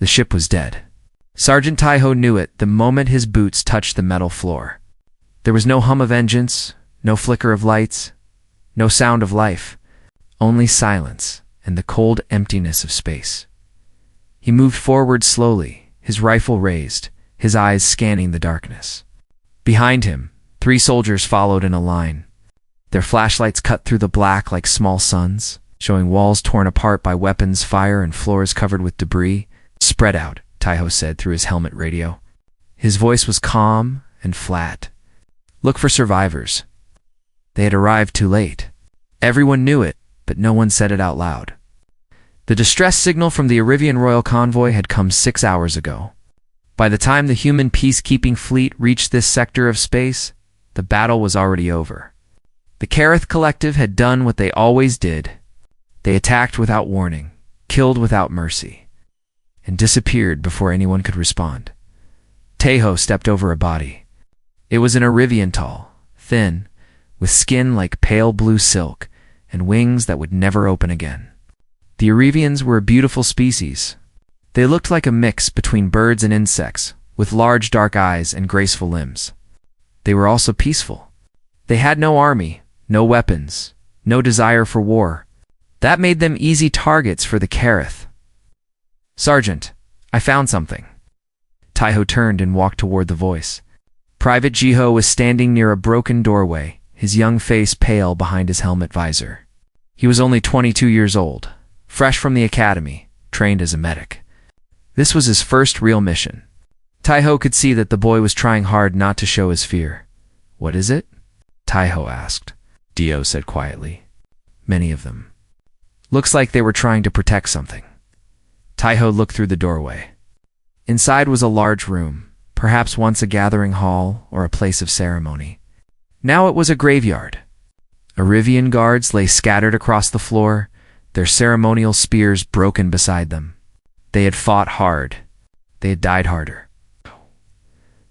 The ship was dead. Sergeant Taiho knew it the moment his boots touched the metal floor. There was no hum of engines, no flicker of lights, no sound of life, only silence and the cold emptiness of space. He moved forward slowly, his rifle raised, his eyes scanning the darkness. Behind him, 3 soldiers followed in a line. Their flashlights cut through the black like small suns, showing walls torn apart by weapons fire and floors covered with debris. "Spread out," Taiho said through his helmet radio. His voice was calm and flat. "Look for survivors." They had arrived too late. Everyone knew it, but no one said it out loud. The distress signal from the Arivian royal convoy had come 6 hours ago. By the time the human peacekeeping fleet reached this sector of space, the battle was already over. The Kareth Collective had done what they always did. They attacked without warning, killed without mercy, and disappeared before anyone could respond. Taiho stepped over a body. It was an Arivian tall, thin, with skin like pale blue silk and wings that would never open again. The Arivians were a beautiful species. They looked like a mix between birds and insects, with large dark eyes and graceful limbs. They were also peaceful. They had no army, no weapons, no desire for war. That made them easy targets for the Kareth. "Sergeant, I found something." Taiho turned and walked toward the voice. Private Jiho was standing near a broken doorway, his young face pale behind his helmet visor. He was only 22 years old, fresh from the academy, trained as a medic. This was his first real mission. Taiho could see that the boy was trying hard not to show his fear. "What is it?" Taiho asked. Dio said quietly. "Many of them. Looks like they were trying to protect something." Taiho looked through the doorway. Inside was a large room, perhaps once a gathering hall or a place of ceremony. Now it was a graveyard. Arivian guards lay scattered across the floor, their ceremonial spears broken beside them. They had fought hard. They had died harder.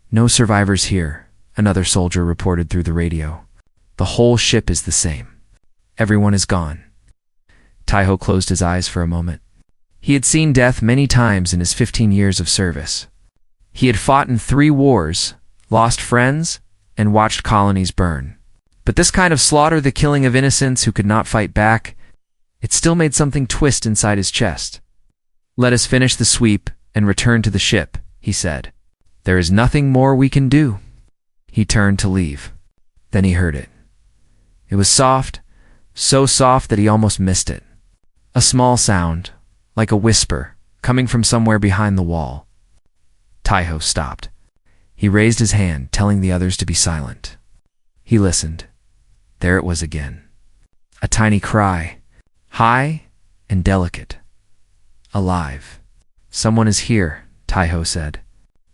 "No survivors here," another soldier reported through the radio. "The whole ship is the same. Everyone is gone." Taiho closed his eyes for a moment. He had seen death many times in his 15 years of service. He had fought in 3 wars, lost friends, and watched colonies burn. But this kind of slaughter, the killing of innocents who could not fight back, it still made something twist inside his chest. "Let us finish the sweep and return to the ship," he said. "There is nothing more we can do." He turned to leave. Then he heard it. It was soft, so soft that he almost missed it. A small sound, like a whisper, coming from somewhere behind the wall. Taiho stopped. He raised his hand, telling the others to be silent. He listened. There it was again. A tiny cry, high and delicate. "Alive. Someone is here," Taiho said.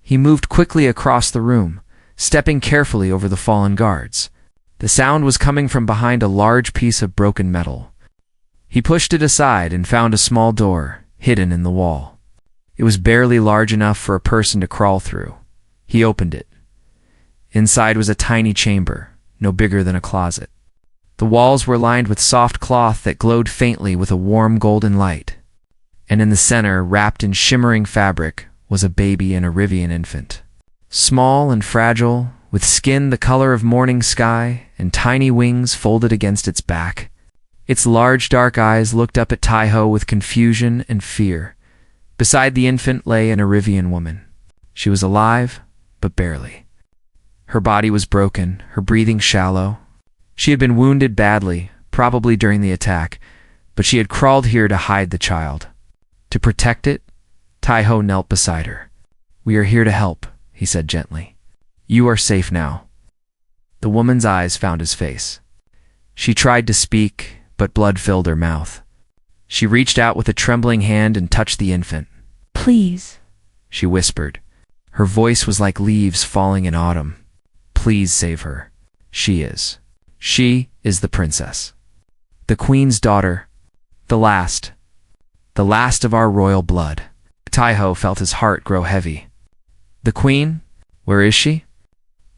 He moved quickly across the room, stepping carefully over the fallen guards. The sound was coming from behind a large piece of broken metal. He pushed it aside and found a small door, hidden in the wall. It was barely large enough for a person to crawl through. He opened it. Inside was a tiny chamber, no bigger than a closet. The walls were lined with soft cloth that glowed faintly with a warm golden light. And in the center, wrapped in shimmering fabric, was a baby and Arivian infant. Small and fragile, with skin the color of morning sky and tiny wings folded against its back. Its large dark eyes looked up at Taiho with confusion and fear. Beside the infant lay an Arivian woman. She was alive, but barely. Her body was broken, her breathing shallow. She had been wounded badly, probably during the attack, but she had crawled here to hide the child. To protect it, Taiho knelt beside her. "We are here to help," he said gently. "You are safe now." The woman's eyes found his face. She tried to speak, but blood filled her mouth. She reached out with a trembling hand and touched the infant. "Please," she whispered. Her voice was like leaves falling in autumn. "Please save her. She is the princess. The queen's daughter. The last of our royal blood." Taiho felt his heart grow heavy. "The queen? Where is she?"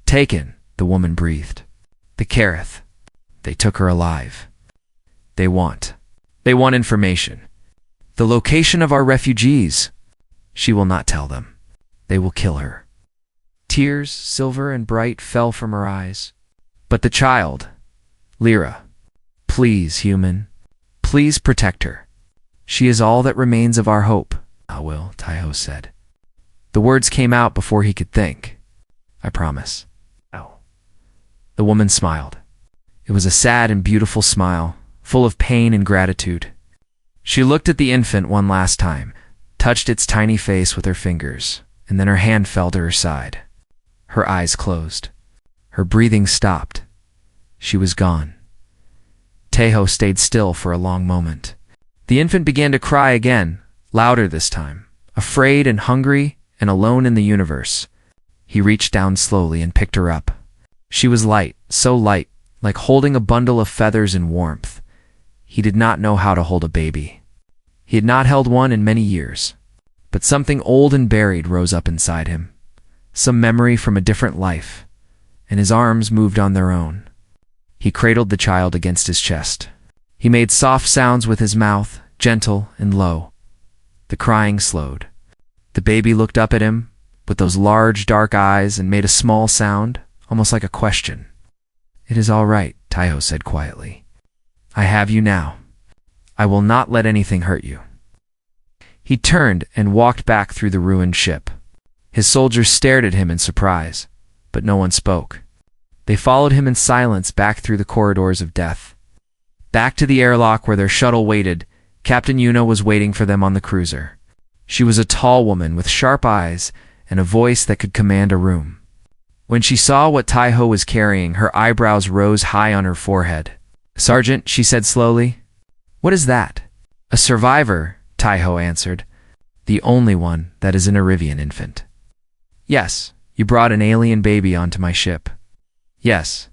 "Taken," the woman breathed. "The Kareth. They took her alive. They want information. The location of our refugees. She will not tell them. They will kill her. Tears, silver and bright, fell from her eyes. But the child, Lyra, please, human, please protect her. She is all that remains of our hope. I will, Taiho said. The words came out before he could think. I promise. Oh. The woman smiled. It was a sad and beautiful smile, full of pain and gratitude. She looked at the infant one last time, touched its tiny face with her fingers, and then her hand fell to her side. Her eyes closed. Her breathing stopped. She was gone. Taiho stayed still for a long moment. The infant began to cry again, louder this time, afraid and hungry and alone in the universe. He reached down slowly and picked her up. She was light, so light, like holding a bundle of feathers in warmth. He did not know how to hold a baby. He had not held one in many years. But something old and buried rose up inside him, some memory from a different life, and his arms moved on their own. He cradled the child against his chest. He made soft sounds with his mouth, gentle and low. The crying slowed. The baby looked up at him with those large dark eyes and made a small sound, almost like a question. It is all right, Taiho said quietly. I have you now. I will not let anything hurt you. He turned and walked back through the ruined ship. His soldiers stared at him in surprise, but no one spoke. They followed him in silence back through the corridors of death. Back to the airlock where their shuttle waited, Captain Yuna was waiting for them on the cruiser. She was a tall woman with sharp eyes and a voice that could command a room. When she saw what Taiho was carrying, her eyebrows rose high on her forehead. Sergeant, she said slowly. What is that? A survivor, Taiho answered. The only one that is an Arivian infant. Yes, you brought an alien baby onto my ship. Yes.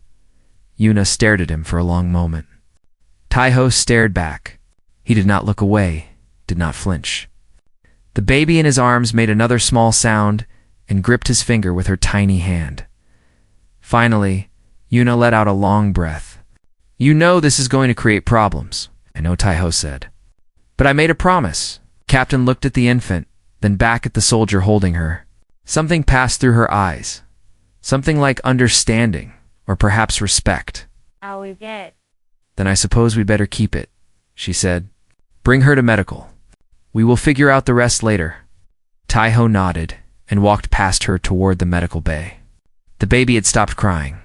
Yuna stared at him for a long moment. Taiho stared back. He did not look away, did not flinch. The baby in his arms made another small sound and gripped his finger with her tiny hand. Finally, Yuna let out a long breath. You know this is going to create problems, I know, Taiho said. But I made a promise. Captain looked at the infant, then back at the soldier holding her. Something passed through her eyes. Something like understanding, or perhaps respect. Oh, we get. Then I suppose we better keep it, she said. Bring her to medical. We will figure out the rest later. Taiho nodded and walked past her toward the medical bay. The baby had stopped crying.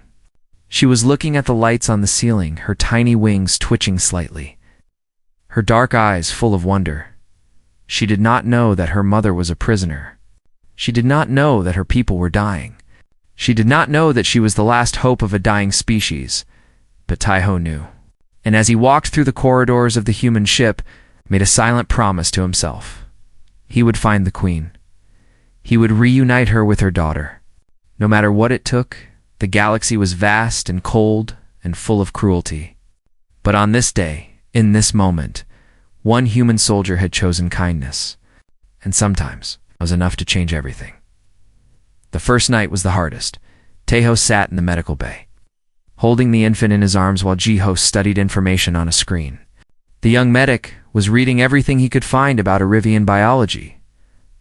She was looking at the lights on the ceiling, her tiny wings twitching slightly. Her dark eyes full of wonder. She did not know that her mother was a prisoner. She did not know that her people were dying. She did not know that she was the last hope of a dying species. But Taiho knew. And as he walked through the corridors of the human ship, made a silent promise to himself. He would find the queen. He would reunite her with her daughter. No matter what it took, the galaxy was vast and cold and full of cruelty. But on this day, in this moment, one human soldier had chosen kindness. And sometimes it was enough to change everything. The first night was the hardest. Taiho sat in the medical bay, holding the infant in his arms while Jiho studied information on a screen. The young medic was reading everything he could find about Arivian biology,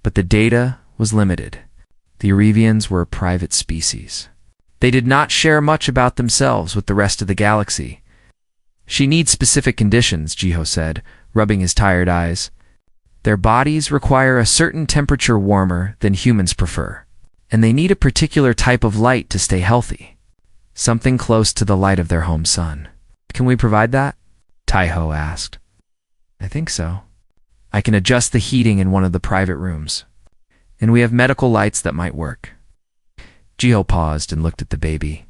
but the data was limited. The Arivians were a private species. They did not share much about themselves with the rest of the galaxy. She needs specific conditions, Jiho said, rubbing his tired eyes. Their bodies require a certain temperature warmer than humans prefer, and they need a particular type of light to stay healthy. Something close to the light of their home sun. Can we provide that? Taiho asked. I think so. I can adjust the heating in one of the private rooms. And we have medical lights that might work. Jiho paused and looked at the baby.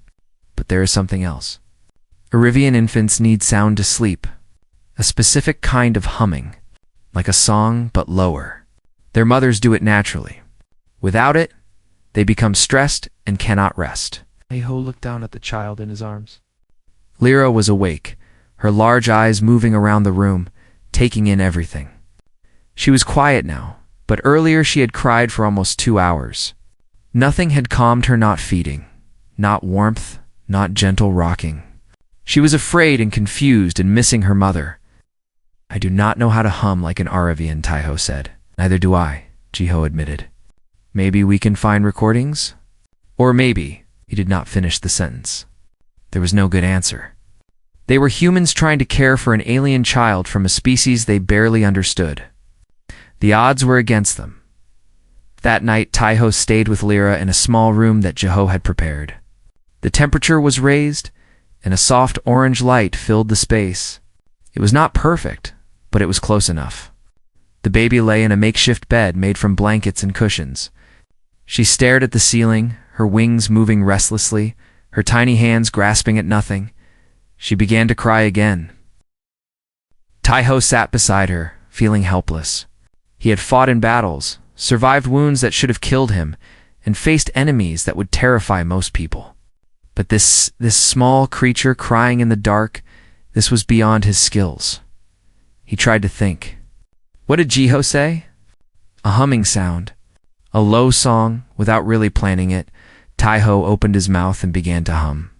But there is something else. Arivian infants need sound to sleep. A specific kind of humming. Like a song, but lower. Their mothers do it naturally. Without it, they become stressed and cannot rest. Taiho looked down at the child in his arms. Lyra was awake, her large eyes moving around the room, taking in everything. She was quiet now, but earlier she had cried for almost 2 hours. Nothing had calmed her, not feeding, not warmth, not gentle rocking. She was afraid and confused and missing her mother. I do not know how to hum like an Arivian, Taiho said. Neither do I, Jiho admitted. Maybe we can find recordings? Or maybe, he did not finish the sentence. There was no good answer. They were humans trying to care for an alien child from a species they barely understood. The odds were against them. That night, Taiho stayed with Lyra in a small room that Jiho had prepared. The temperature was raised, and a soft orange light filled the space. It was not perfect, but it was close enough. The baby lay in a makeshift bed made from blankets and cushions. She stared at the ceiling, her wings moving restlessly, her tiny hands grasping at nothing. She began to cry again. Taiho sat beside her, feeling helpless. He had fought in battles, survived wounds that should have killed him, and faced enemies that would terrify most people. But this small creature crying in the dark, this was beyond his skills. He tried to think. What did Jiho say? A humming sound. A low song, without really planning it. Taiho opened his mouth and began to hum.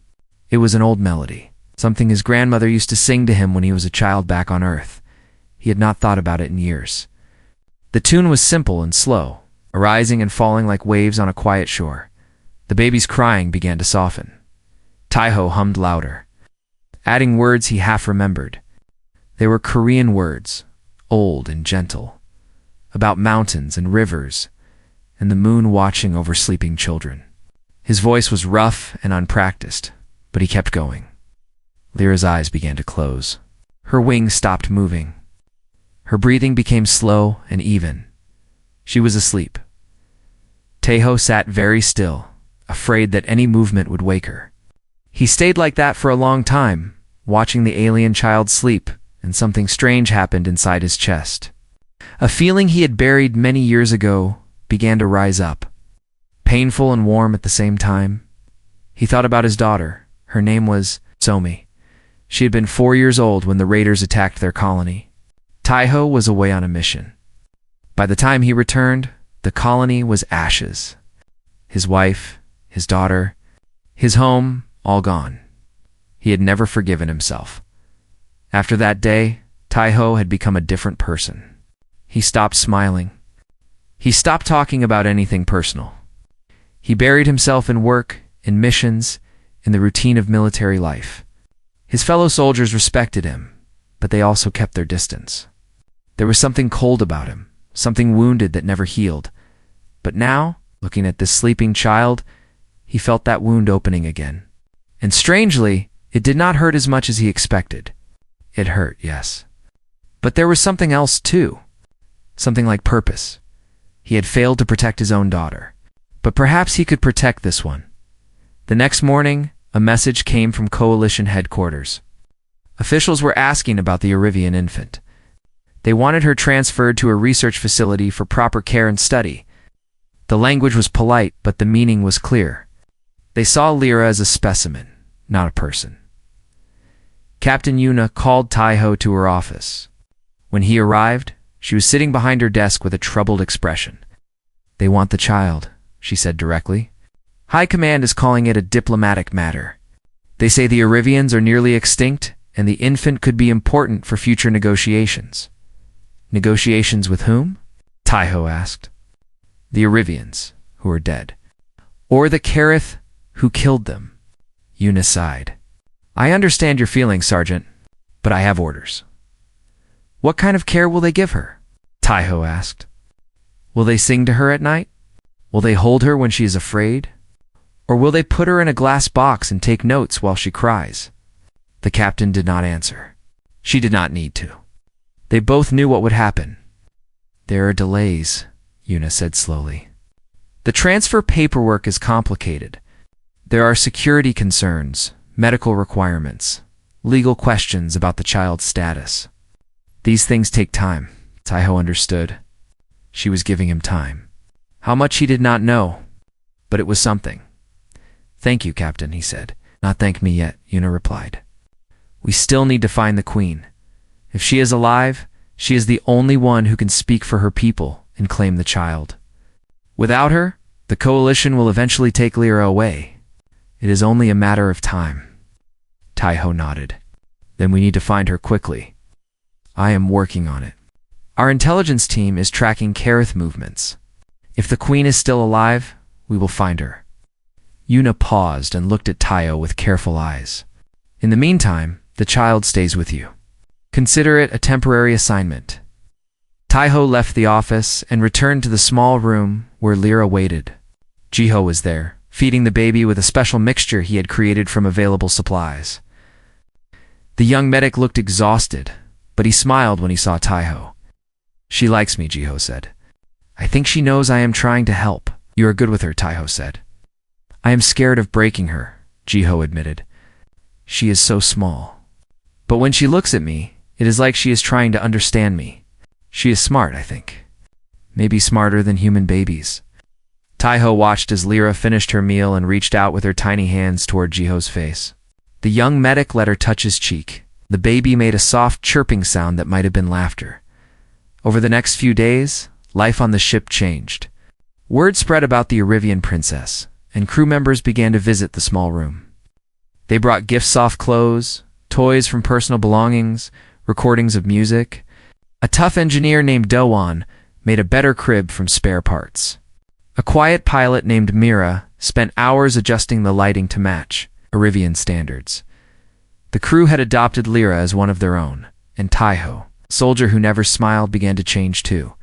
It was an old melody, something his grandmother used to sing to him when he was a child back on Earth. He had not thought about it in years. The tune was simple and slow, arising and falling like waves on a quiet shore. The baby's crying began to soften. Taiho hummed louder, adding words he half remembered. They were Korean words, old and gentle, about mountains and rivers, and the moon watching over sleeping children. His voice was rough and unpracticed, but he kept going. Lyra's eyes began to close. Her wings stopped moving. Her breathing became slow and even. She was asleep. Taiho sat very still, afraid that any movement would wake her. He stayed like that for a long time, watching the alien child sleep, and something strange happened inside his chest. A feeling he had buried many years ago began to rise up, painful and warm at the same time. He thought about his daughter. Her name was Somi. She had been 4 years old when the raiders attacked their colony. Taiho was away on a mission. By the time he returned, the colony was ashes. His wife, his daughter, his home, all gone. He had never forgiven himself. After that day, Taiho had become a different person. He stopped smiling. He stopped talking about anything personal. He buried himself in work, in missions, in the routine of military life. His fellow soldiers respected him, but they also kept their distance. There was something cold about him, something wounded that never healed. But now, looking at this sleeping child, he felt that wound opening again. And strangely, it did not hurt as much as he expected. It hurt, yes. But there was something else too. Something like purpose. He had failed to protect his own daughter. But perhaps he could protect this one. The next morning, a message came from Coalition headquarters. Officials were asking about the Erivian infant. They wanted her transferred to a research facility for proper care and study. The language was polite, but the meaning was clear. They saw Lyra as a specimen, not a person. Captain Yuna called Taiho to her office. When he arrived, she was sitting behind her desk with a troubled expression. They want the child, she said directly. High Command is calling it a diplomatic matter. They say the Erivians are nearly extinct, and the infant could be important for future negotiations. Negotiations with whom? Taiho asked. The Erivians, who are dead. Or the Kareth, who killed them. Yuna sighed. I understand your feelings, Sergeant, but I have orders. What kind of care will they give her? Taiho asked. Will they sing to her at night? Will they hold her when she is afraid? Or will they put her in a glass box and take notes while she cries? The captain did not answer. She did not need to. They both knew what would happen. There are delays, Yuna said slowly. The transfer paperwork is complicated. There are security concerns, medical requirements, legal questions about the child's status. These things take time, Taiho understood. She was giving him time. How much he did not know, but it was something. Thank you, Captain, he said. Not thank me yet, Yuna replied. We still need to find the Queen. If she is alive, she is the only one who can speak for her people and claim the child. Without her, the Coalition will eventually take Lyra away. It is only a matter of time. Taiho nodded. Then we need to find her quickly. I am working on it. Our intelligence team is tracking Kareth movements. If the queen is still alive, we will find her." Yuna paused and looked at Taiho with careful eyes. "In the meantime, the child stays with you. Consider it a temporary assignment." Taiho left the office and returned to the small room where Lyra waited. Jiho was there, feeding the baby with a special mixture he had created from available supplies. The young medic looked exhausted, but he smiled when he saw Taiho. "She likes me," Jiho said. "I think she knows I am trying to help." "You are good with her," Taiho said. "I am scared of breaking her," Jiho admitted. "She is so small. But when she looks at me, it is like she is trying to understand me. She is smart, I think. Maybe smarter than human babies." Taiho watched as Lyra finished her meal and reached out with her tiny hands toward Jiho's face. The young medic let her touch his cheek. The baby made a soft chirping sound that might have been laughter. Over the next few days, life on the ship changed. Word spread about the Arivian princess, and crew members began to visit the small room. They brought gifts, soft clothes, toys from personal belongings, recordings of music. A tough engineer named Doan made a better crib from spare parts. A quiet pilot named Mira spent hours adjusting the lighting to match Arivian standards. The crew had adopted Lyra as one of their own, and Taiho, a soldier who never smiled, began to change too.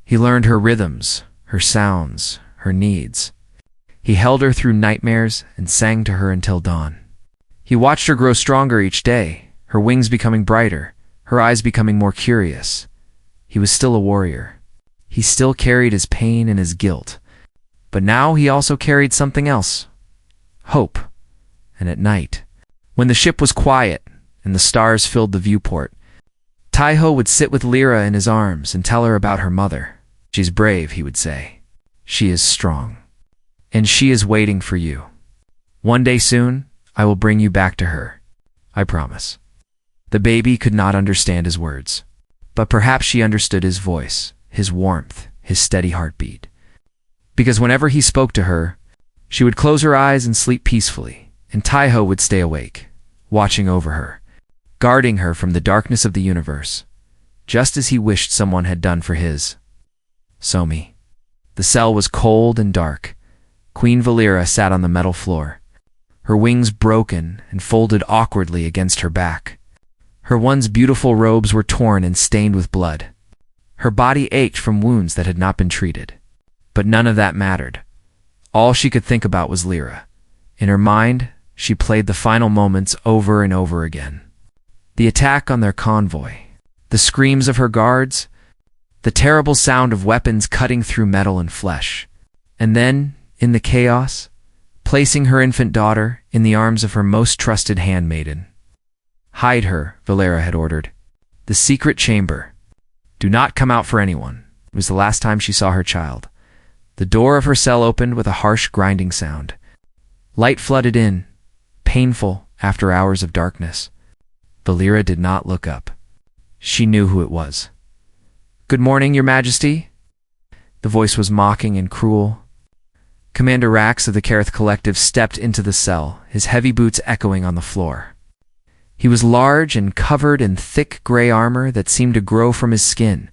He learned her rhythms, her sounds, her needs. He held her through nightmares and sang to her until dawn. He watched her grow stronger each day, her wings becoming brighter, her eyes becoming more curious. He was still a warrior. He still carried his pain and his guilt. But now he also carried something else. Hope. And at night, when the ship was quiet and the stars filled the viewport, Taiho would sit with Lyra in his arms and tell her about her mother. "She's brave," he would say. "She is strong. And she is waiting for you. One day soon, I will bring you back to her. I promise." The baby could not understand his words, but perhaps she understood his voice, his warmth, his steady heartbeat. Because whenever he spoke to her, she would close her eyes and sleep peacefully, and Taiho would stay awake, watching over her, guarding her from the darkness of the universe, just as he wished someone had done for his. Somi. The cell was cold and dark. Queen Valera sat on the metal floor, her wings broken and folded awkwardly against her back. Her once beautiful robes were torn and stained with blood. Her body ached from wounds that had not been treated. But none of that mattered. All she could think about was Lyra. In her mind, she played the final moments over and over again. The attack on their convoy, the screams of her guards, the terrible sound of weapons cutting through metal and flesh. And then, in the chaos, placing her infant daughter in the arms of her most trusted handmaiden. "Hide her," Valera had ordered. "The secret chamber. Do not come out for anyone." It was the last time she saw her child. The door of her cell opened with a harsh grinding sound. Light flooded in, painful after hours of darkness. Valera did not look up. She knew who it was. "Good morning, Your Majesty." The voice was mocking and cruel. Commander Rax of the Kareth Collective stepped into the cell, his heavy boots echoing on the floor. He was large and covered in thick gray armor that seemed to grow from his skin.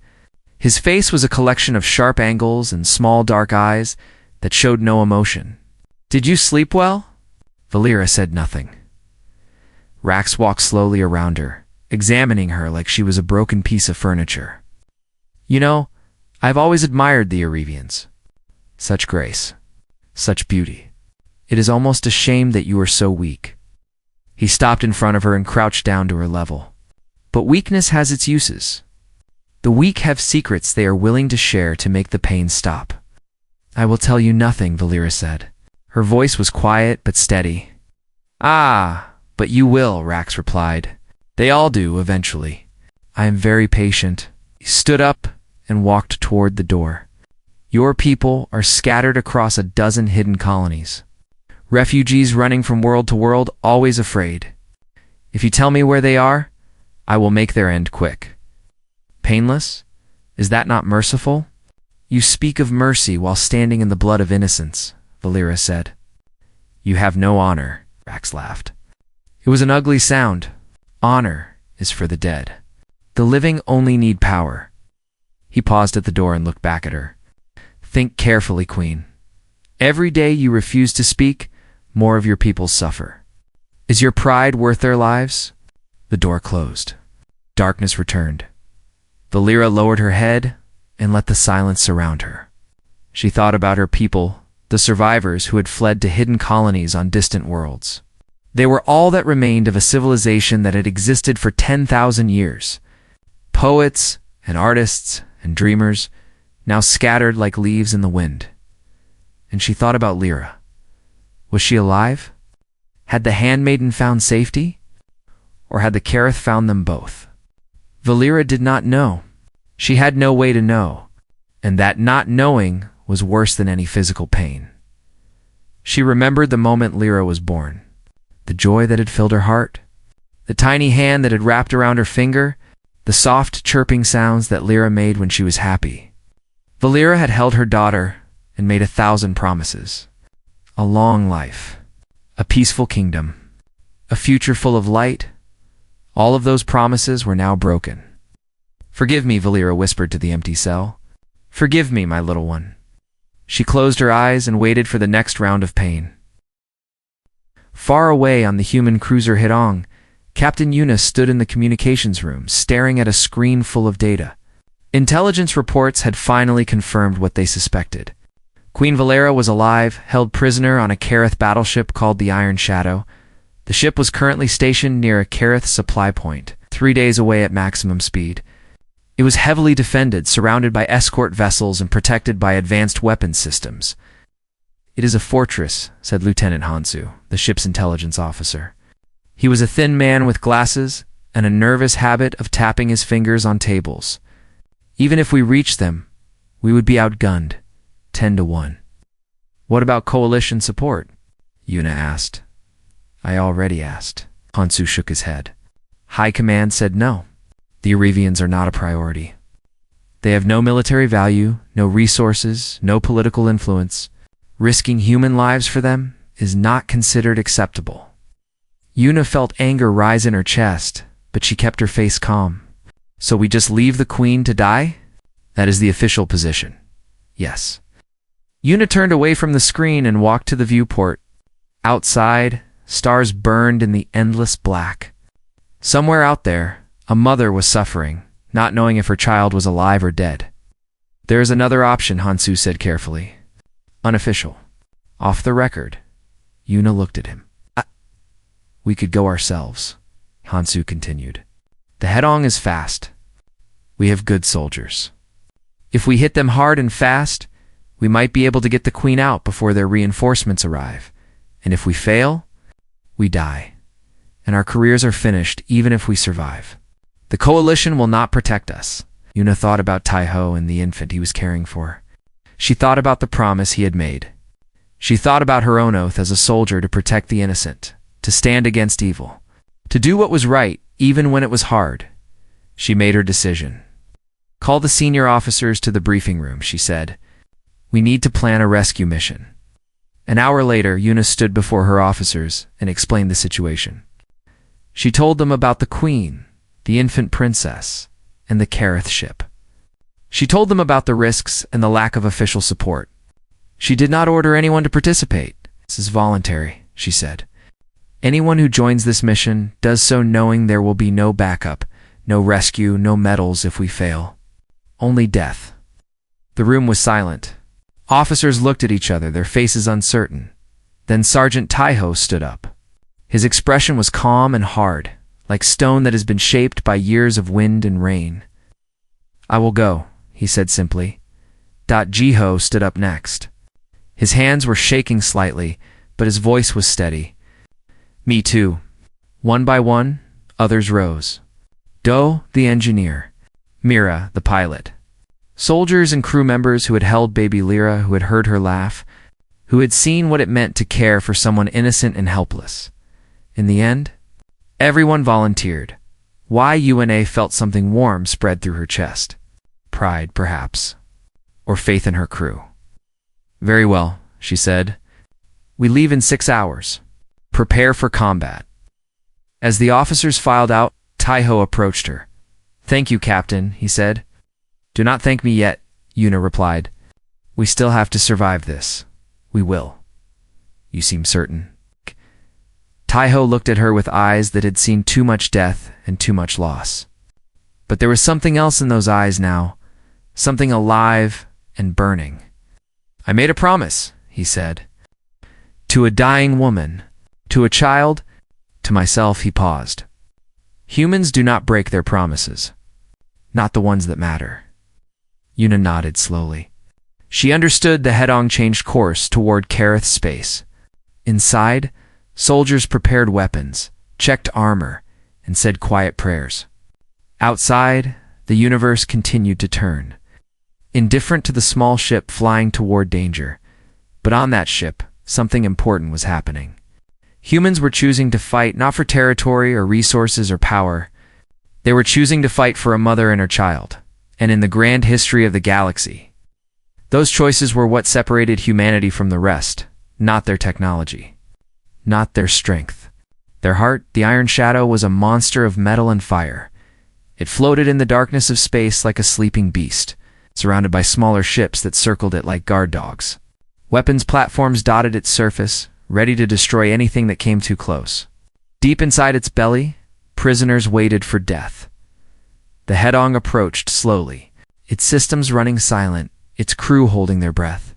His face was a collection of sharp angles and small dark eyes that showed no emotion. "Did you sleep well?" Valera said nothing. Rax walked slowly around her, examining her like she was a broken piece of furniture. "You know, I've always admired the Arivians. Such grace, such beauty. It is almost a shame that you are so weak." He stopped in front of her and crouched down to her level. "But weakness has its uses. The weak have secrets they are willing to share to make the pain stop." "I will tell you nothing," Valera said. Her voice was quiet but steady. "Ah, but you will," Rax replied. "They all do, eventually. I am very patient." He stood up and walked toward the door. "Your people are scattered across a dozen hidden colonies. Refugees running from world to world, always afraid. If you tell me where they are, I will make their end quick." "Painless? Is that not merciful?" "You speak of mercy while standing in the blood of innocents," Valera said. "You have no honor," Rax laughed. It was an ugly sound. Honor is for the dead. The living only need power. He paused at the door and looked back at her. Think carefully, Queen. Every day you refuse to speak, more of your people suffer. Is your pride worth their lives? The door closed. Darkness returned. Valera lowered her head and let the silence surround her. She thought about her people, the survivors who had fled to hidden colonies on distant worlds. They were all that remained of a civilization that had existed for 10,000 years. Poets and artists and dreamers, now scattered like leaves in the wind. And she thought about Lyra. Was she alive? Had the handmaiden found safety? Or had the Careth found them both? Valera did not know. She had no way to know, and that not knowing was worse than any physical pain. She remembered the moment Lyra was born, the joy that had filled her heart, the tiny hand that had wrapped around her finger, the soft chirping sounds that Lyra made when she was happy. Valera had held her daughter and made 1,000 promises. A long life, a peaceful kingdom, a future full of light. All of those promises were now broken. "Forgive me," Valera whispered to the empty cell. "Forgive me, my little one." She closed her eyes and waited for the next round of pain. Far away on the human cruiser Hidong, Captain Yuna stood in the communications room, staring at a screen full of data. Intelligence reports had finally confirmed what they suspected. Queen Valera was alive, held prisoner on a Careth battleship called the Iron Shadow. The ship was currently stationed near a Careth supply point, 3 days away at maximum speed. It was heavily defended, surrounded by escort vessels and protected by advanced weapons systems. "It is a fortress," said Lieutenant Hansu, the ship's intelligence officer. He was a thin man with glasses and a nervous habit of tapping his fingers on tables. "Even if we reached them, we would be outgunned, 10-1. "What about coalition support?" Yuna asked. "I already asked." Hansu shook his head. "High Command said no. The Erevians are not a priority. They have no military value, no resources, no political influence. Risking human lives for them is not considered acceptable." Yuna felt anger rise in her chest, but she kept her face calm. "So we just leave the Queen to die?" "That is the official position. Yes." Yuna turned away from the screen and walked to the viewport. Outside, stars burned in the endless black. Somewhere out there, a mother was suffering, not knowing if her child was alive or dead. "There is another option," Hansu said carefully. "Unofficial. Off the record." Yuna looked at him. "We could go ourselves," Hansu continued. "The Hedong is fast. We have good soldiers. If we hit them hard and fast, we might be able to get the Queen out before their reinforcements arrive. And if we fail, we die. And our careers are finished even if we survive. The coalition will not protect us." Yuna thought about Taiho and the infant he was caring for. She thought about the promise he had made. She thought about her own oath as a soldier to protect the innocent, to stand against evil, to do what was right even when it was hard. She made her decision. "Call the senior officers to the briefing room," she said. "We need to plan a rescue mission." An hour later, Yuna stood before her officers and explained the situation. She told them about the Queen, the infant princess, and the Careth ship. She told them about the risks and the lack of official support. She did not order anyone to participate. "This is voluntary," she said. "Anyone who joins this mission does so knowing there will be no backup, no rescue, no medals if we fail. Only death." The room was silent. Officers looked at each other, their faces uncertain. Then Sergeant Taiho stood up. His expression was calm and hard, like stone that has been shaped by years of wind and rain. "I will go," he said simply. Jiho stood up next. His hands were shaking slightly, but his voice was steady. "Me too." One by one, others rose. Do, the engineer. Mira, the pilot. Soldiers and crew members who had held baby Lyra, who had heard her laugh, who had seen what it meant to care for someone innocent and helpless. In the end, everyone volunteered. Yuna felt something warm spread through her chest. Pride, perhaps. Or faith in her crew. "Very well," she said. "We leave in 6 hours. Prepare for combat." As the officers filed out, Taiho approached her. "Thank you, Captain," he said. "Do not thank me yet," Yuna replied. We still have to survive this. We will. You seem certain. Taiho looked at her with eyes that had seen too much death and too much loss. But there was something else in those eyes now, something alive and burning. I made a promise, he said. To a dying woman, to a child, to myself, he paused. Humans do not break their promises. Not the ones that matter. Yuna nodded slowly. She understood the Hedong changed course toward Kareth's space. Inside, soldiers prepared weapons, checked armor, and said quiet prayers. Outside, the universe continued to turn, indifferent to the small ship flying toward danger. But on that ship, something important was happening. Humans were choosing to fight not for territory or resources or power. They were choosing to fight for a mother and her child, and in the grand history of the galaxy. Those choices were what separated humanity from the rest, not their technology, not their strength. Their heart, the Iron Shadow, was a monster of metal and fire. It floated in the darkness of space like a sleeping beast, surrounded by smaller ships that circled it like guard dogs. Weapons platforms dotted its surface, ready to destroy anything that came too close. Deep inside its belly, prisoners waited for death. The Hedong approached slowly, its systems running silent, its crew holding their breath.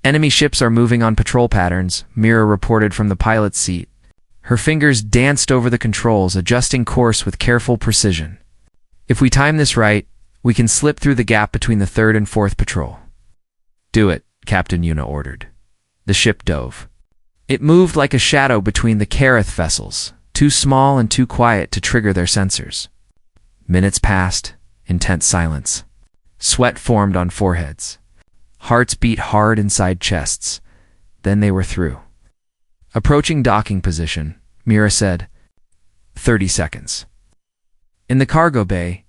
Enemy ships are moving on patrol patterns, Mira reported from the pilot's seat. Her fingers danced over the controls, adjusting course with careful precision. If we time this right, we can slip through the gap between the third and fourth patrol. Do it, Captain Yuna ordered. The ship dove. It moved like a shadow between the Kareth vessels, too small and too quiet to trigger their sensors. Minutes passed, intense silence. Sweat formed on foreheads. Hearts beat hard inside chests. Then they were through. Approaching docking position, Mira said, 30 seconds. In the cargo bay,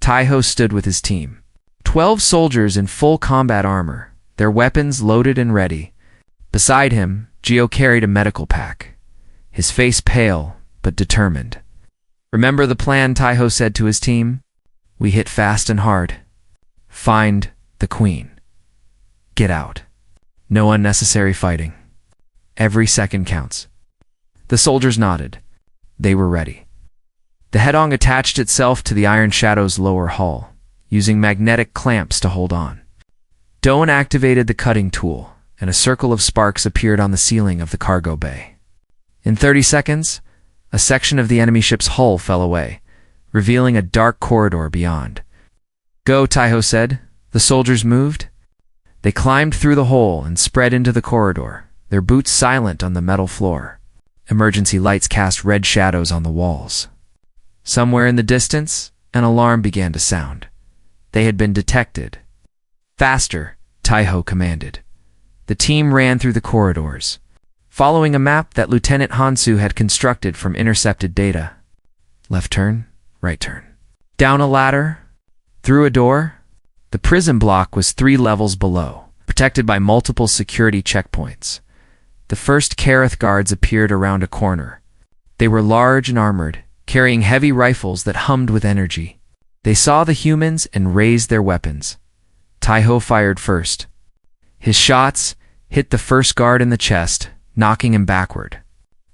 Taiho stood with his team. 12 soldiers in full combat armor, their weapons loaded and ready. Beside him, Gio carried a medical pack, his face pale but determined. Remember the plan, Taiho said to his team? We hit fast and hard. Find the Queen. Get out. No unnecessary fighting. Every second counts. The soldiers nodded. They were ready. The Hedong attached itself to the Iron Shadow's lower hull, using magnetic clamps to hold on. Doan activated the cutting tool, and a circle of sparks appeared on the ceiling of the cargo bay. In 30 seconds, a section of the enemy ship's hull fell away, revealing a dark corridor beyond. Go, Taiho said. The soldiers moved. They climbed through the hole and spread into the corridor, their boots silent on the metal floor. Emergency lights cast red shadows on the walls. Somewhere in the distance, an alarm began to sound. They had been detected. Faster, Taiho commanded. The team ran through the corridors, following a map that Lieutenant Hansu had constructed from intercepted data. Left turn, right turn. Down a ladder, through a door. The prison block was 3 levels below, protected by multiple security checkpoints. The first Kareth guards appeared around a corner. They were large and armored, carrying heavy rifles that hummed with energy. They saw the humans and raised their weapons. Taiho fired first. His shots hit the first guard in the chest, knocking him backward.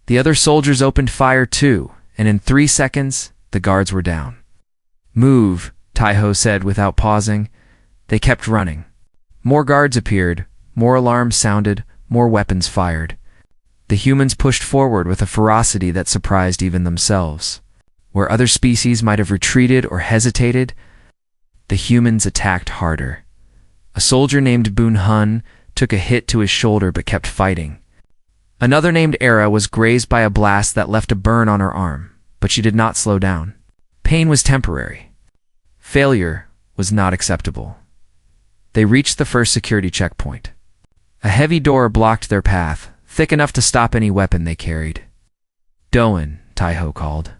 The other soldiers opened fire too, and in 3 seconds, the guards were down. Move, Taiho said without pausing. They kept running. More guards appeared, more alarms sounded, more weapons fired. The humans pushed forward with a ferocity that surprised even themselves. Where other species might have retreated or hesitated, the humans attacked harder. A soldier named Boon Hun took a hit to his shoulder but kept fighting. Another named Era was grazed by a blast that left a burn on her arm, but she did not slow down. Pain was temporary. Failure was not acceptable. They reached the first security checkpoint. A heavy door blocked their path, thick enough to stop any weapon they carried. Doan, Taiho called.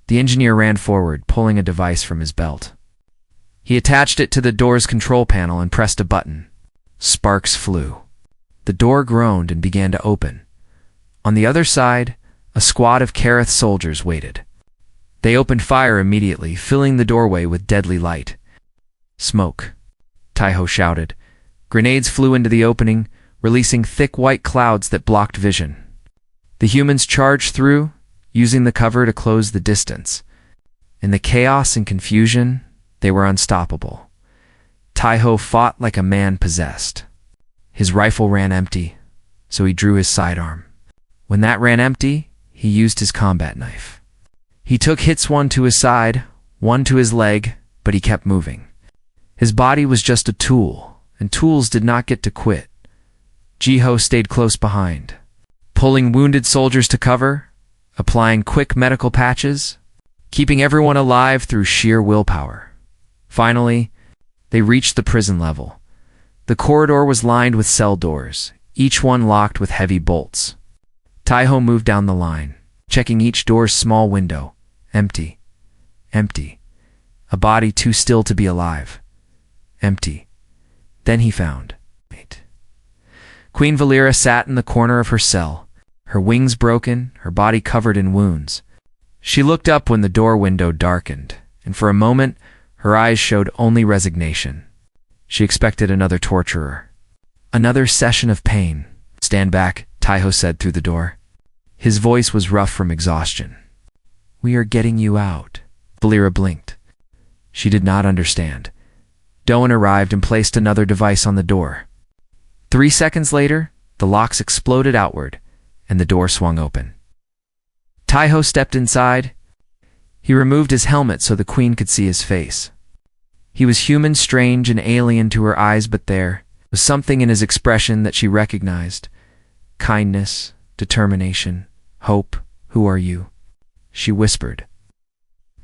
The engineer ran forward, pulling a device from his belt. He attached it to the door's control panel and pressed a button. Sparks flew. The door groaned and began to open. On the other side, a squad of Kareth soldiers waited. They opened fire immediately, filling the doorway with deadly light. Smoke, Taiho shouted. Grenades flew into the opening, releasing thick white clouds that blocked vision. The humans charged through, using the cover to close the distance. In the chaos and confusion, they were unstoppable. Taiho fought like a man possessed. His rifle ran empty, so he drew his sidearm. When that ran empty, he used his combat knife. He took hits, one to his side, one to his leg, but he kept moving. His body was just a tool, and tools did not get to quit. Jiho stayed close behind, pulling wounded soldiers to cover, applying quick medical patches, keeping everyone alive through sheer willpower. Finally, they reached the prison level. The corridor was lined with cell doors, each one locked with heavy bolts. Taiho moved down the line, checking each door's small window. Empty. Empty. A body too still to be alive. Empty. Then he found. Queen Valera sat in the corner of her cell, her wings broken, her body covered in wounds. She looked up when the door window darkened, and for a moment, her eyes showed only resignation. She expected another torturer. Another session of pain. "Stand back," Taiho said through the door. His voice was rough from exhaustion. "We are getting you out." Valera blinked. She did not understand. Doan arrived and placed another device on the door. 3 seconds later, the locks exploded outward, and the door swung open. Taiho stepped inside. He removed his helmet so the queen could see his face. He was human, strange, and alien to her eyes, but there was something in his expression that she recognized. Kindness, determination, hope. "Who are you?" She whispered.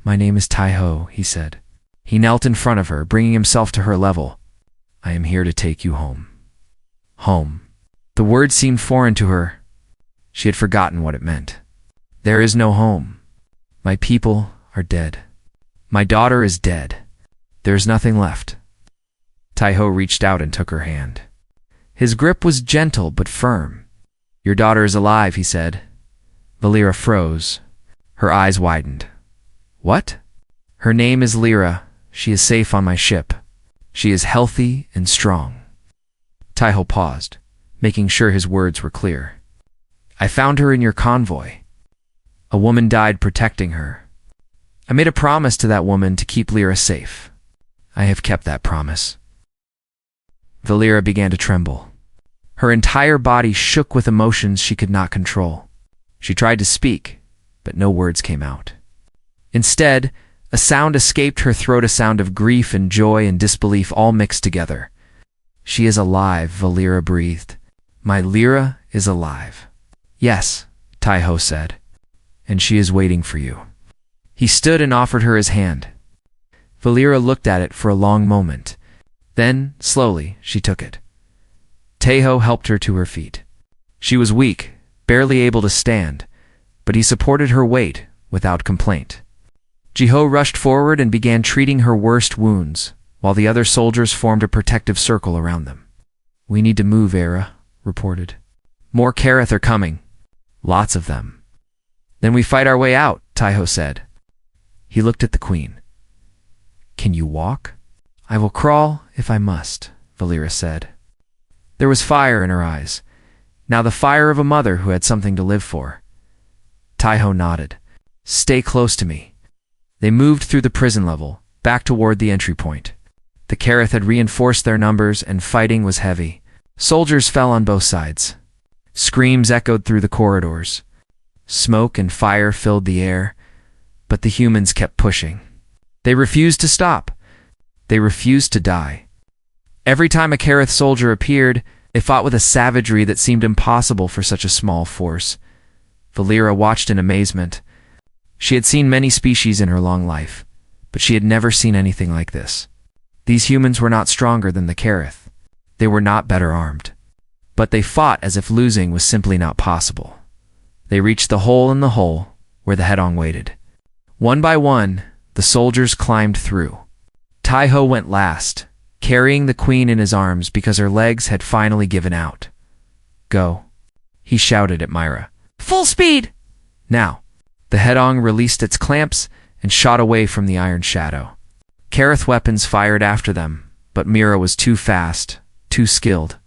"My name is Taiho," he said. He knelt in front of her, bringing himself to her level. "I am here to take you home." Home. The word seemed foreign to her. She had forgotten what it meant. "There is no home. My people are dead. My daughter is dead. There is nothing left." Taiho reached out and took her hand. His grip was gentle but firm. "Your daughter is alive," he said. Valera froze. Her eyes widened. "What?" "Her name is Lyra. She is safe on my ship. She is healthy and strong." Taiho paused, making sure his words were clear. "I found her in your convoy. A woman died protecting her. I made a promise to that woman to keep Lyra safe. I have kept that promise." Valera began to tremble. Her entire body shook with emotions she could not control. She tried to speak, but no words came out. Instead, a sound escaped her throat, a sound of grief and joy and disbelief all mixed together. "She is alive," Valera breathed. "My Lyra is alive." "Yes," Taiho said, "and she is waiting for you." He stood and offered her his hand. Valera looked at it for a long moment. Then, slowly, she took it. Taiho helped her to her feet. She was weak, barely able to stand, but he supported her weight without complaint. Jiho rushed forward and began treating her worst wounds, while the other soldiers formed a protective circle around them. "We need to move," Era reported. "More Kareth are coming. Lots of them." "Then we fight our way out," Taiho said. He looked at the queen. "Can you walk?" "I will crawl if I must," Valera said. There was fire in her eyes, now the fire of a mother who had something to live for. Taiho nodded. "Stay close to me." They moved through the prison level, back toward the entry point. The Kareth had reinforced their numbers and fighting was heavy. Soldiers fell on both sides. Screams echoed through the corridors. Smoke and fire filled the air, but the humans kept pushing. They refused to stop. They refused to die. Every time a Kareth soldier appeared, they fought with a savagery that seemed impossible for such a small force. Valera watched in amazement. She had seen many species in her long life, but she had never seen anything like this. These humans were not stronger than the Kareth. They were not better armed. But they fought as if losing was simply not possible. They reached the hole in the hole where the Hedong waited. One by one, the soldiers climbed through. Taiho went last, carrying the queen in his arms because her legs had finally given out. "Go," he shouted at Myra. "Full speed!" Now, the Hedong released its clamps and shot away from the iron shadow. Kareth weapons fired after them, but Mira was too fast, too skilled.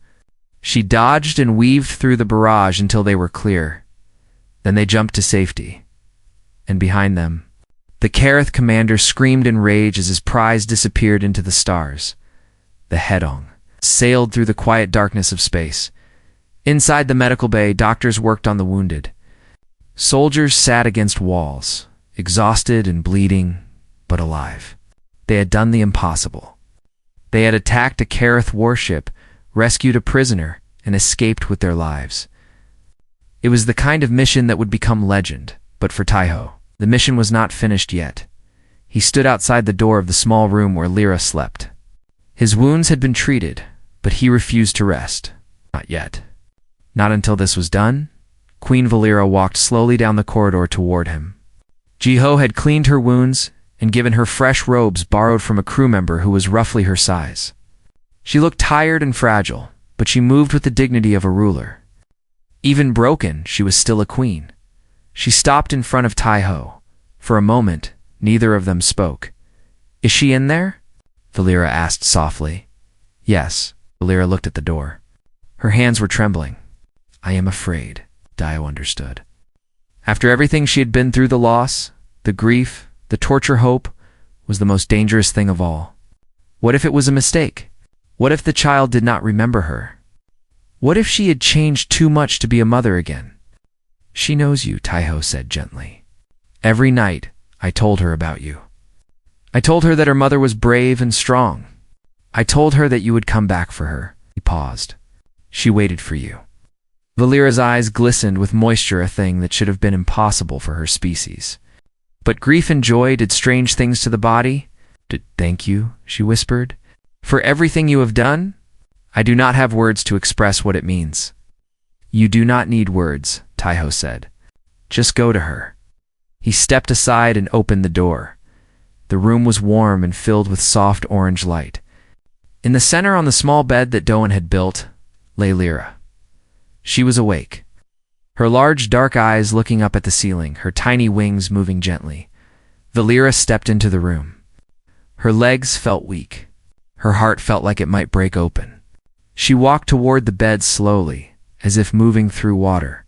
She dodged and weaved through the barrage until they were clear. Then they jumped to safety. And behind them, the Kareth commander screamed in rage as his prize disappeared into the stars. The Hedong sailed through the quiet darkness of space. Inside the medical bay, doctors worked on the wounded. Soldiers sat against walls, exhausted and bleeding, but alive. They had done the impossible. They had attacked a Kareth warship, rescued a prisoner, and escaped with their lives. It was the kind of mission that would become legend, but for Taiho, the mission was not finished yet. He stood outside the door of the small room where Lyra slept. His wounds had been treated, but he refused to rest. Not yet. Not until this was done. Queen Valera walked slowly down the corridor toward him. Jiho had cleaned her wounds and given her fresh robes borrowed from a crew member who was roughly her size. She looked tired and fragile, but she moved with the dignity of a ruler. Even broken, she was still a queen. She stopped in front of Taiho. For a moment, neither of them spoke. "Is she in there?" Valera asked softly. "Yes." Valera looked at the door. Her hands were trembling. "I am afraid," Dio understood. After everything she had been through, the loss, the grief, the torture, hope was the most dangerous thing of all. What if it was a mistake? What if the child did not remember her? What if she had changed too much to be a mother again? "She knows you," Taiho said gently. "Every night, I told her about you. I told her that her mother was brave and strong. I told her that you would come back for her." He paused. "She waited for you." Valera's eyes glistened with moisture, a thing that should have been impossible for her species. But grief and joy did strange things to the body. "Thank you," she whispered, "for everything you have done. I do not have words to express what it means." "You do not need words," Taiho said. "Just go to her." He stepped aside and opened the door. The room was warm and filled with soft orange light. In the center, on the small bed that Doan had built, lay Lyra. She was awake, her large dark eyes looking up at the ceiling, her tiny wings moving gently. Valera stepped into the room. Her legs felt weak. Her heart felt like it might break open. She walked toward the bed slowly, as if moving through water.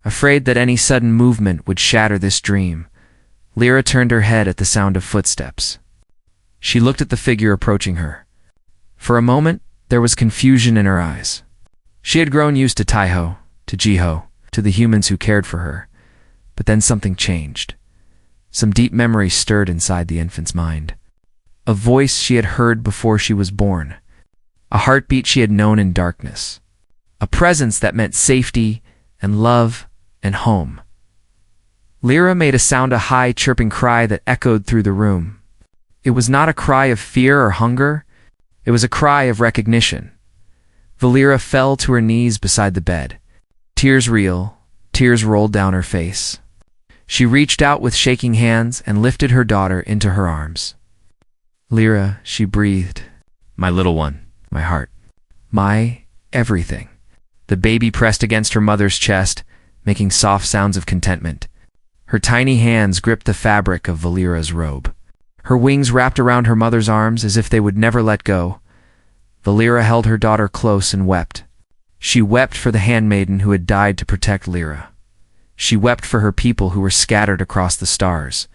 Afraid that any sudden movement would shatter this dream, Lyra turned her head at the sound of footsteps. She looked at the figure approaching her. For a moment, there was confusion in her eyes. She had grown used to Taiho, to Jiho, to the humans who cared for her. But then something changed. Some deep memory stirred inside the infant's mind. A voice she had heard before she was born. A heartbeat she had known in darkness. A presence that meant safety and love and home. Lyra made a sound, a high, chirping cry that echoed through the room. It was not a cry of fear or hunger. It was a cry of recognition. Valera fell to her knees beside the bed. Tears rolled down her face. She reached out with shaking hands and lifted her daughter into her arms. "Lyra," she breathed. "My little one, my heart, my everything." The baby pressed against her mother's chest, making soft sounds of contentment. Her tiny hands gripped the fabric of Valera's robe. Her wings wrapped around her mother's arms as if they would never let go. Valera held her daughter close and wept. She wept for the handmaiden who had died to protect Lyra. She wept for her people who were scattered across the stars.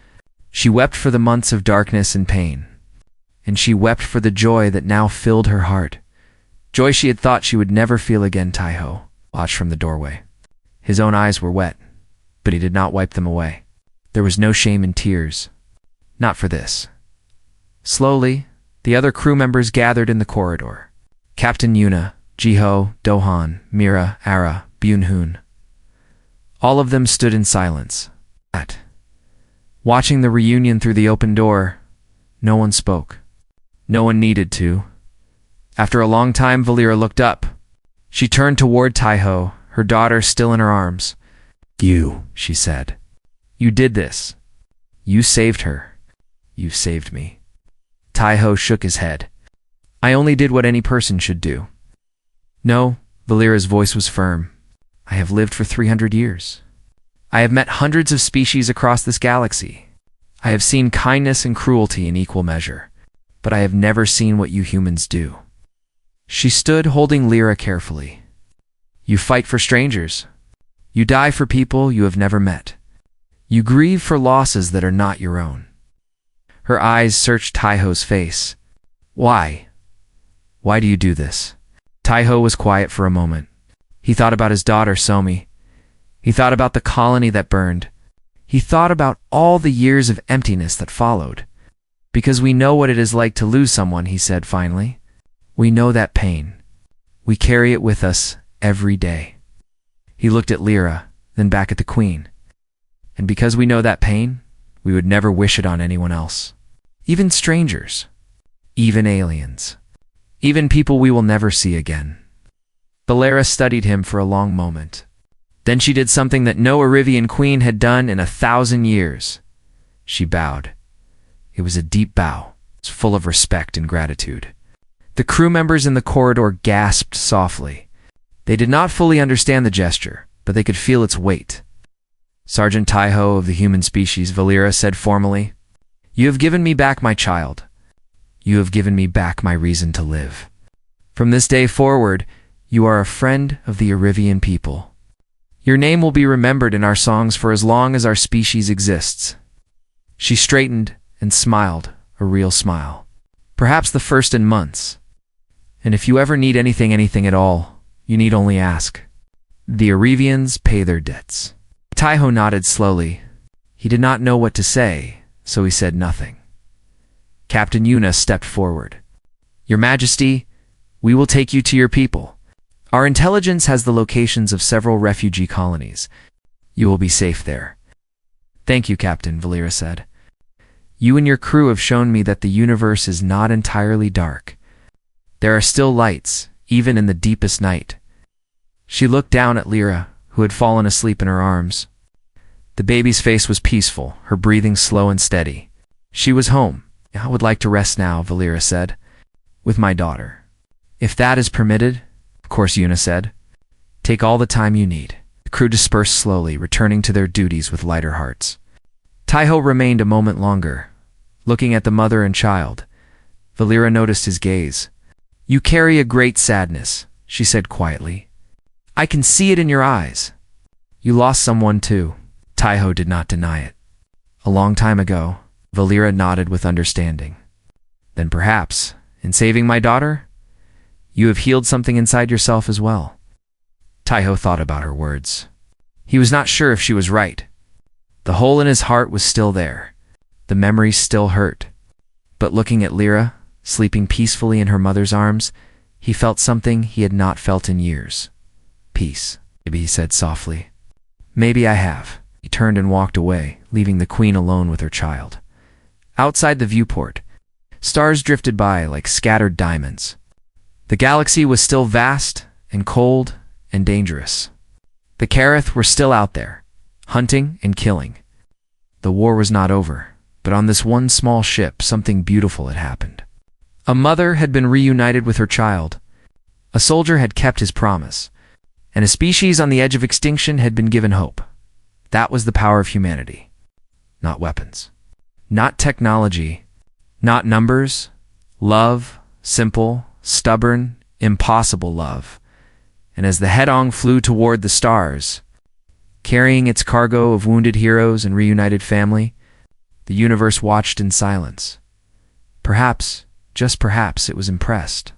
She wept for the months of darkness and pain. And she wept for the joy that now filled her heart. Joy she had thought she would never feel again. Taiho watched from the doorway. His own eyes were wet, but he did not wipe them away. There was no shame in tears. Not for this. Slowly, the other crew members gathered in the corridor. Captain Yuna, Jiho, Dohan, Mira, Ara, Byun-hun. All of them stood in silence. Watching the reunion through the open door, no one spoke. No one needed to. After a long time, Valera looked up. She turned toward Taiho, her daughter still in her arms. "You," she said. "You did this. You saved her. You saved me." Taiho shook his head. "I only did what any person should do." "No," Valera's voice was firm. "I have lived for 300 years. I have met hundreds of species across this galaxy. I have seen kindness and cruelty in equal measure, but I have never seen what you humans do." She stood holding Lyra carefully. You fight for strangers. You die for people you have never met. You grieve for losses that are not your own. Her eyes searched Taiho's face. Why? Why do you do this? Taiho was quiet for a moment. He thought about his daughter, Somi. He thought about the colony that burned. He thought about all the years of emptiness that followed. Because we know what it is like to lose someone, he said finally. We know that pain. We carry it with us every day. He looked at Lyra, then back at the Queen. And because we know that pain, we would never wish it on anyone else. Even strangers. Even aliens. Even people we will never see again. Valera studied him for a long moment. Then she did something that no Erivian queen had done in 1,000 years. She bowed. It was a deep bow, full of respect and gratitude. The crew members in the corridor gasped softly. They did not fully understand the gesture, but they could feel its weight. Sergeant Taiho of the human species, Valera said formally, You have given me back my child. You have given me back my reason to live. From this day forward, you are a friend of the Erivian people. Your name will be remembered in our songs for as long as our species exists. She straightened and smiled, a real smile. Perhaps the first in months. And if you ever need anything at all, you need only ask. The Erivians pay their debts. Taiho nodded slowly. He did not know what to say, so he said nothing. Captain Yuna stepped forward. Your Majesty, we will take you to your people. Our intelligence has the locations of several refugee colonies. You will be safe there. Thank you, Captain, Valera said. You and your crew have shown me that the universe is not entirely dark. There are still lights, even in the deepest night. She looked down at Lyra, who had fallen asleep in her arms. The baby's face was peaceful, her breathing slow and steady. She was home. I would like to rest now, Valera said. With my daughter. If that is permitted, of course, Yuna said. Take all the time you need. The crew dispersed slowly, returning to their duties with lighter hearts. Taiho remained a moment longer, looking at the mother and child. Valera noticed his gaze. You carry a great sadness, she said quietly. I can see it in your eyes. You lost someone too. Taiho did not deny it. A long time ago, Valera nodded with understanding. Then perhaps, in saving my daughter, you have healed something inside yourself as well. Taiho thought about her words. He was not sure if she was right. The hole in his heart was still there. The memories still hurt. But looking at Lyra, sleeping peacefully in her mother's arms, he felt something he had not felt in years. Peace, maybe, he said softly. Maybe I have. He turned and walked away, leaving the Queen alone with her child. Outside the viewport, stars drifted by like scattered diamonds. The galaxy was still vast and cold and dangerous. The Kareth were still out there, hunting and killing. The war was not over, but on this one small ship, something beautiful had happened. A mother had been reunited with her child. A soldier had kept his promise, and a species on the edge of extinction had been given hope. That was the power of humanity. Not weapons. Not technology. Not numbers. Love, simple, stubborn, impossible love. And as the Hedong flew toward the stars, carrying its cargo of wounded heroes and reunited family, the universe watched in silence. Perhaps, just perhaps, it was impressed.